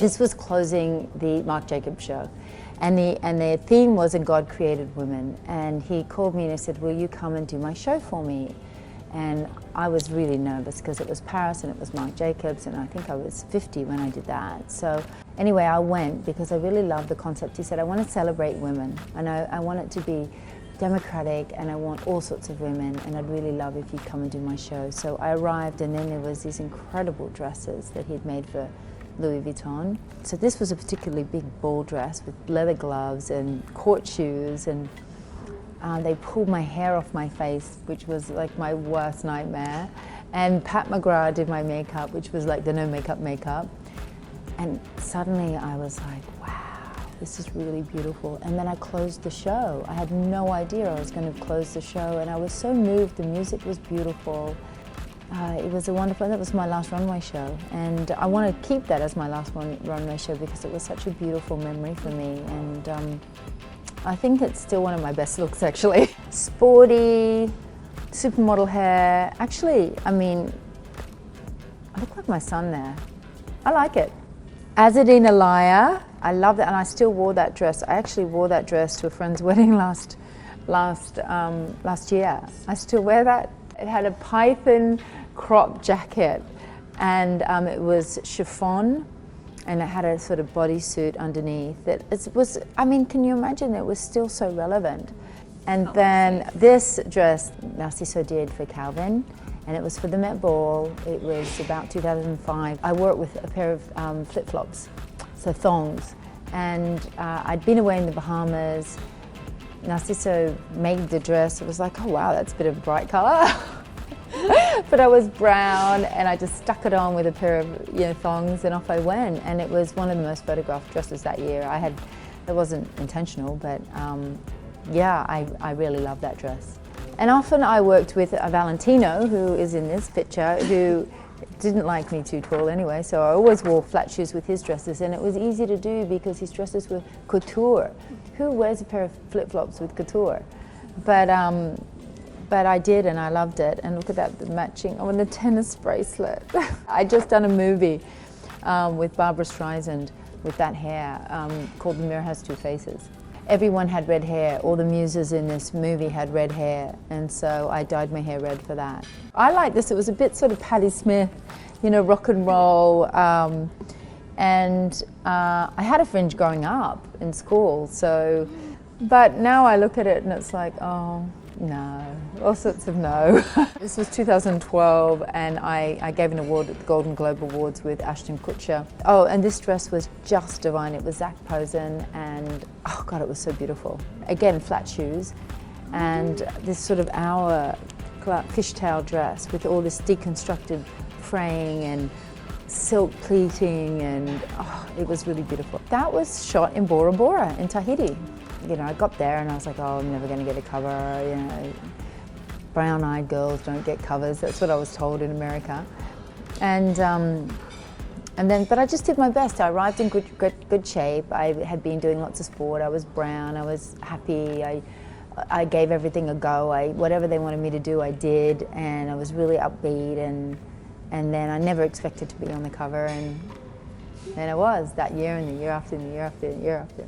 This was closing the Marc Jacobs show, and the theme was A God Created Women. And he called me and he said, will you come and do my show for me? And I was really nervous because it was Paris and it was Marc Jacobs, and I think I was 50 when I did that. So anyway, I went because I really loved the concept. He said, I want to celebrate women, and I want it to be democratic, and I want all sorts of women, and I'd really love if you'd come and do my show. So I arrived, and then there was these incredible dresses that he'd made for Louis Vuitton. So this was a particularly big ball dress with leather gloves and court shoes, and they pulled my hair off my face, which was like my worst nightmare. And Pat McGrath did my makeup, which was like the no makeup. And suddenly I was like, wow, this is really beautiful. And then I closed the show. I had no idea I was going to close the show, and I was so moved. The music was beautiful. It was a wonderful, that was my last runway show. And I want to keep that as my last runway show because it was such a beautiful memory for me. And I think it's still one of my best looks, actually. Sporty, supermodel hair. Actually, I mean, I look like my son there. I like it. Azadine Alaya, I love that, and I still wore that dress. I actually wore that dress to a friend's wedding last year. I still wear that. It had a python crop jacket, and it was chiffon, and it had a sort of bodysuit underneath. It was, I mean, can you imagine? It was still so relevant. And then this dress, Narciso did for Calvin, and it was for the Met Ball. It was about 2005. I wore it with a pair of flip-flops, so thongs. And I'd been away in the Bahamas. Narciso made the dress. It was like, oh wow, that's a bit of a bright color. But I was brown, and I just stuck it on with a pair of thongs, and off I went. And it was one of the most photographed dresses that year. It wasn't intentional, but yeah, I really love that dress. And often I worked with Valentino, who is in this picture, who didn't like me too tall anyway, so I always wore flat shoes with his dresses, and it was easy to do because his dresses were couture. Who wears a pair of flip-flops with couture? But I did, and I loved it. And look at that, the matching, oh, and the tennis bracelet. I'd just done a movie with Barbara Streisand with that hair called The Mirror Has Two Faces. Everyone had red hair. All the muses in this movie had red hair, and so I dyed my hair red for that. I like this. It was a bit sort of Patti Smith, rock and roll. And I had a fringe growing up in school, but now I look at it and it's like, oh, no, all sorts of no. This was 2012, and I gave an award at the Golden Globe Awards with Ashton Kutcher. Oh, and this dress was just divine. It was Zac Posen, and oh God, it was so beautiful. Again, flat shoes, and this sort of fishtail dress with all this deconstructed fraying and silk pleating, and oh, it was really beautiful. That was shot in Bora Bora in Tahiti. I got there and I was like, oh, I'm never going to get a cover. Brown-eyed girls don't get covers. That's what I was told in America. But I just did my best. I arrived in good shape. I had been doing lots of sport. I was brown. I was happy. I gave everything a go. Whatever they wanted me to do, I did, and I was really upbeat. And then I never expected to be on the cover, and I was that year, and the year after, and the year after, and the year after.